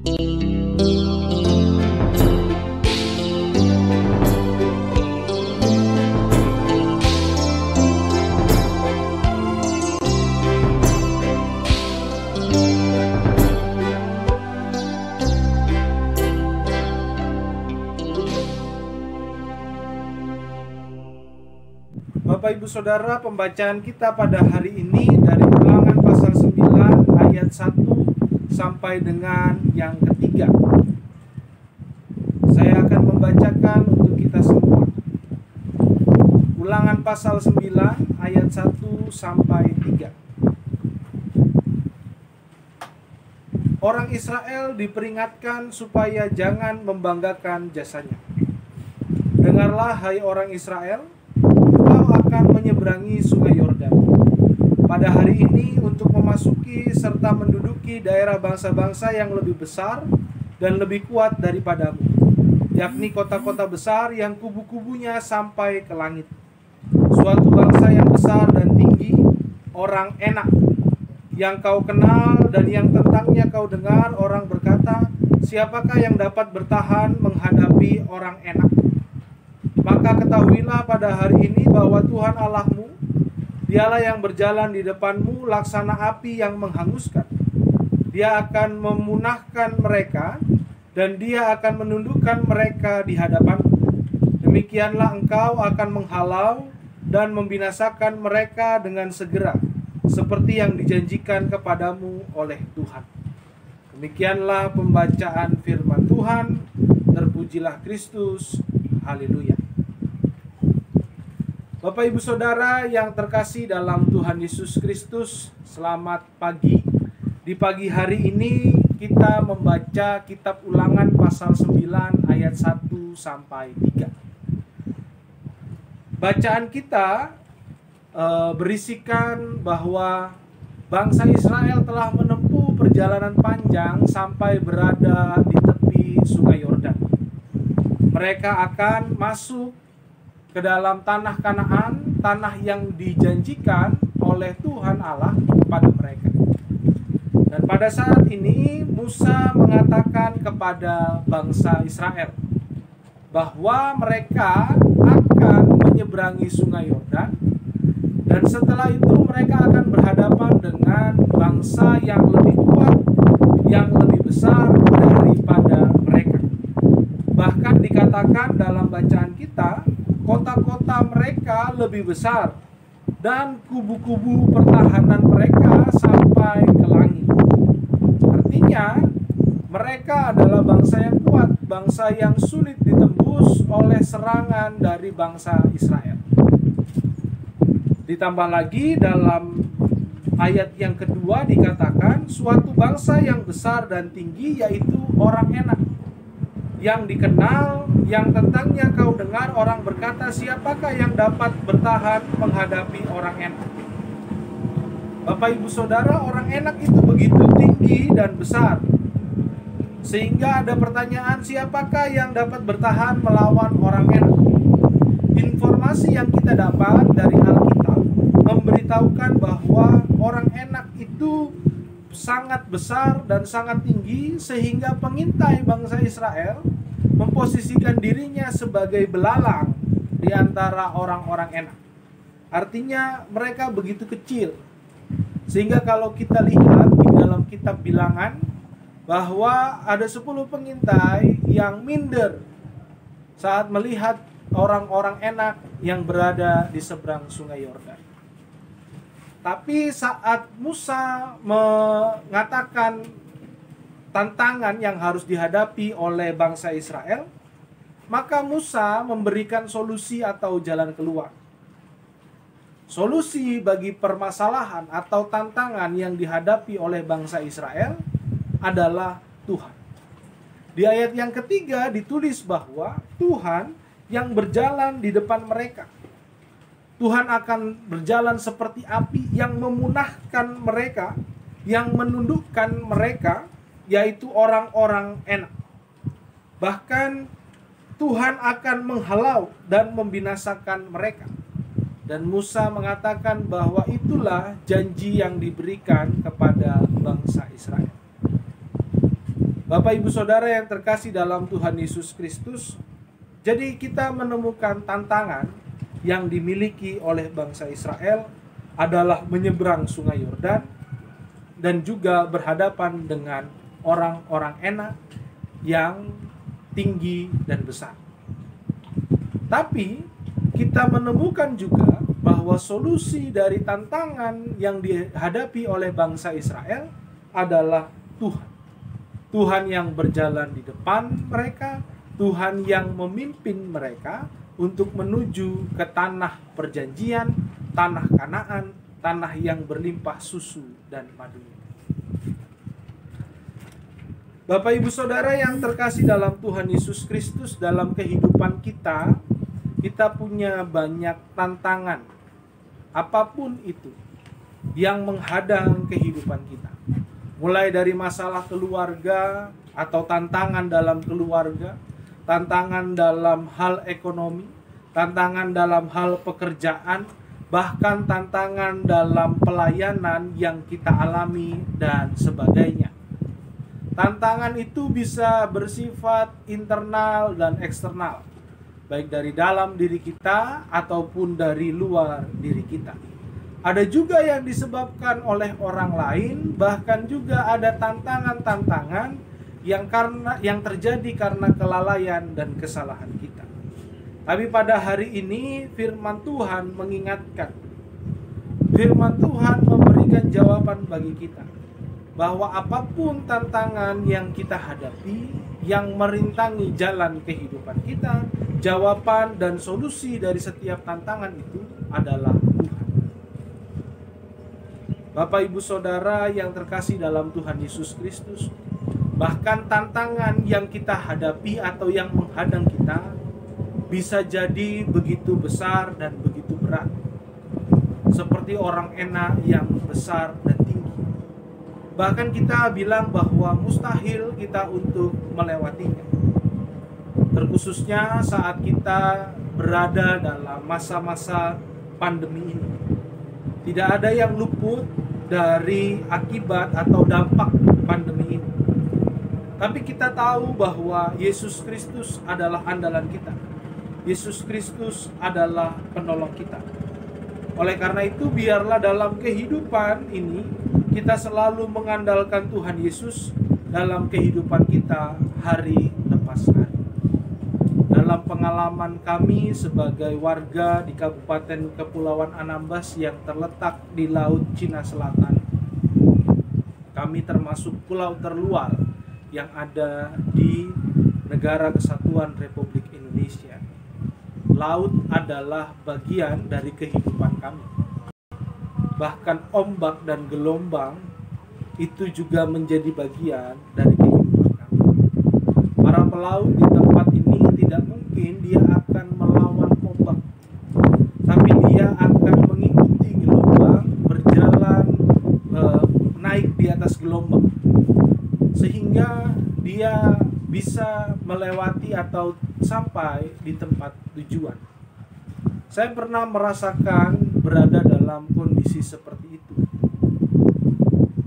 Bapak Ibu Saudara, pembacaan kita pada hari ini dari Ulangan pasal 9 ayat 1 sampai dengan yang ketiga. Saya akan membacakan untuk kita semua. Ulangan pasal 9 ayat 1 sampai 3. Orang Israel diperingatkan supaya jangan membanggakan jasanya. Dengarlah hai orang Israel, akan menyeberangi sungai Yordan pada hari ini untuk memasuki serta menduduki daerah bangsa-bangsa yang lebih besar dan lebih kuat daripadamu, yakni kota-kota besar yang kubu-kubunya sampai ke langit. Suatu bangsa yang besar dan tinggi, orang enak, yang kau kenal dan yang tentangnya kau dengar orang berkata, siapakah yang dapat bertahan menghadapi orang enak? Maka ketahuilah pada hari ini bahwa Tuhan Allahmu, Dialah yang berjalan di depanmu laksana api yang menghanguskan. Dia akan memunahkan mereka dan Dia akan menundukkan mereka di hadapanmu. Demikianlah engkau akan menghalau dan membinasakan mereka dengan segera, seperti yang dijanjikan kepadamu oleh Tuhan. Demikianlah pembacaan firman Tuhan. Terpujilah Kristus. Haleluya. Bapak Ibu Saudara yang terkasih dalam Tuhan Yesus Kristus, selamat pagi. Di pagi hari ini kita membaca kitab Ulangan pasal 9 ayat 1 sampai 3. Bacaan kita berisikan bahwa bangsa Israel telah menempuh perjalanan panjang sampai berada di tepi sungai Yordan. Mereka akan masuk ke dalam tanah Kanaan, tanah yang dijanjikan oleh Tuhan Allah kepada mereka. Dan pada saat ini Musa mengatakan kepada bangsa Israel bahwa mereka akan menyeberangi sungai Yordan, dan setelah itu mereka akan berhadapan dengan bangsa yang lebih kuat, yang lebih besar daripada mereka. Bahkan dikatakan dalam bacaan kita, kota-kota mereka lebih besar dan kubu-kubu pertahanan mereka sampai ke langit. Artinya, mereka adalah bangsa yang kuat, bangsa yang sulit ditembus oleh serangan dari bangsa Israel. Ditambah lagi dalam ayat yang kedua dikatakan, suatu bangsa yang besar dan tinggi, yaitu orang enak, yang dikenal, yang tentangnya kau dengar orang berkata, siapakah yang dapat bertahan menghadapi orang enak? Bapak Ibu Saudara, orang enak itu begitu tinggi dan besar, sehingga ada pertanyaan, siapakah yang dapat bertahan melawan orang enak? Informasi yang kita dapat dari Alkitab memberitahukan bahwa orang enak itu sangat besar dan sangat tinggi, sehingga pengintai bangsa Israel memposisikan dirinya sebagai belalang di antara orang-orang enak. Artinya mereka begitu kecil, sehingga kalau kita lihat di dalam kitab Bilangan bahwa ada 10 pengintai yang minder saat melihat orang-orang enak yang berada di seberang sungai Yordan. Tapi saat Musa mengatakan tantangan yang harus dihadapi oleh bangsa Israel, maka Musa memberikan solusi atau jalan keluar. Solusi bagi permasalahan atau tantangan yang dihadapi oleh bangsa Israel adalah Tuhan. Di ayat yang ketiga ditulis bahwa Tuhan yang berjalan di depan mereka. Tuhan akan berjalan seperti api yang memunahkan mereka, yang menundukkan mereka, yaitu orang-orang enak. Bahkan Tuhan akan menghalau dan membinasakan mereka. Dan Musa mengatakan bahwa itulah janji yang diberikan kepada bangsa Israel. Bapak Ibu Saudara yang terkasih dalam Tuhan Yesus Kristus, jadi kita menemukan tantangan yang dimiliki oleh bangsa Israel adalah menyeberang Sungai Yordan dan juga berhadapan dengan orang-orang enak yang tinggi dan besar. Tapi kita menemukan juga bahwa solusi dari tantangan yang dihadapi oleh bangsa Israel adalah Tuhan. Tuhan yang berjalan di depan mereka, Tuhan yang memimpin mereka untuk menuju ke tanah perjanjian, tanah Kanaan, tanah yang berlimpah susu dan madu. Bapak Ibu Saudara yang terkasih dalam Tuhan Yesus Kristus, dalam kehidupan kita punya banyak tantangan, apapun itu, yang menghadang kehidupan kita. Mulai dari masalah keluarga atau tantangan dalam keluarga, tantangan dalam hal ekonomi, tantangan dalam hal pekerjaan, bahkan tantangan dalam pelayanan yang kita alami dan sebagainya. Tantangan itu bisa bersifat internal dan eksternal, baik dari dalam diri kita ataupun dari luar diri kita. Ada juga yang disebabkan oleh orang lain, bahkan juga ada tantangan-tantangan yang terjadi karena kelalaian dan kesalahan kita. Tapi pada hari ini firman Tuhan mengingatkan, firman Tuhan memberikan jawaban bagi kita, bahwa apapun tantangan yang kita hadapi, yang merintangi jalan kehidupan kita, jawaban dan solusi dari setiap tantangan itu adalah Tuhan. Bapak Ibu Saudara yang terkasih dalam Tuhan Yesus Kristus, bahkan tantangan yang kita hadapi atau yang menghadang kita bisa jadi begitu besar dan begitu berat, seperti orang enak yang besar dan tinggi. Bahkan kita bilang bahwa mustahil kita untuk melewatinya, terkhususnya saat kita berada dalam masa-masa pandemi ini. Tidak ada yang luput dari akibat atau dampak pandemi ini. Tapi kita tahu bahwa Yesus Kristus adalah andalan kita. Yesus Kristus adalah penolong kita. Oleh karena itu, biarlah dalam kehidupan ini kita selalu mengandalkan Tuhan Yesus dalam kehidupan kita hari lepas hari. Dalam pengalaman kami sebagai warga di Kabupaten Kepulauan Anambas yang terletak di Laut Cina Selatan, kami termasuk pulau terluar yang ada di Negara Kesatuan Republik Indonesia. Laut adalah bagian dari kehidupan kami. Bahkan ombak dan gelombang itu juga menjadi bagian dari kehidupan kami. Para pelaut di tempat ini tidak mungkin dia akan melawan ombak, tapi dia akan mengikuti gelombang, berjalan naik di atas gelombang, sehingga dia bisa melewati atau sampai di tempat tujuan. Saya pernah merasakan berada dalam kondisi seperti itu.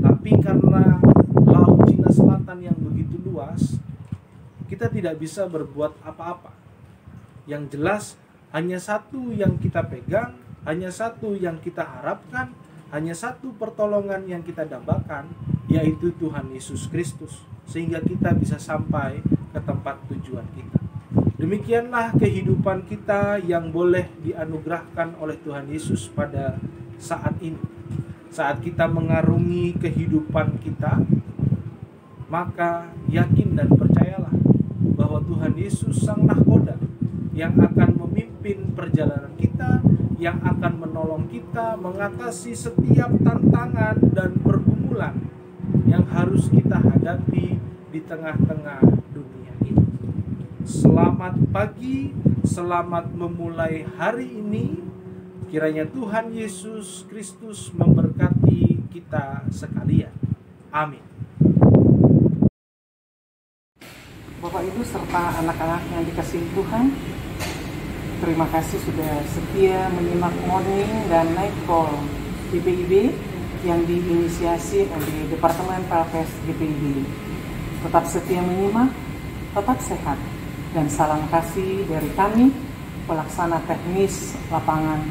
Tapi karena Laut Cina Selatan yang begitu luas, kita tidak bisa berbuat apa-apa. Yang jelas, hanya satu yang kita pegang, hanya satu yang kita harapkan, hanya satu pertolongan yang kita dambakan, yaitu Tuhan Yesus Kristus, sehingga kita bisa sampai ke tempat tujuan kita. Demikianlah kehidupan kita yang boleh dianugerahkan oleh Tuhan Yesus pada saat ini. Saat kita mengarungi kehidupan kita, maka yakin dan percayalah bahwa Tuhan Yesus Sang Nahkoda yang akan memimpin perjalanan kita, yang akan menolong kita mengatasi setiap tantangan dan pergumulan yang harus kita hadapi di tengah-tengah dunia ini. Selamat pagi, selamat memulai hari ini. Kiranya Tuhan Yesus Kristus memberkati kita sekalian. Amin. Bapak Ibu serta anak-anak yang dikasihi Tuhan, terima kasih sudah setia menyimak morning dan night call GPIB yang diinisiasi oleh Departemen PLKS GPIB. Tetap setia menyimak, tetap sehat, dan salam kasih dari kami, pelaksana teknis lapangan.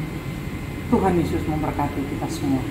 Tuhan Yesus memberkati kita semua.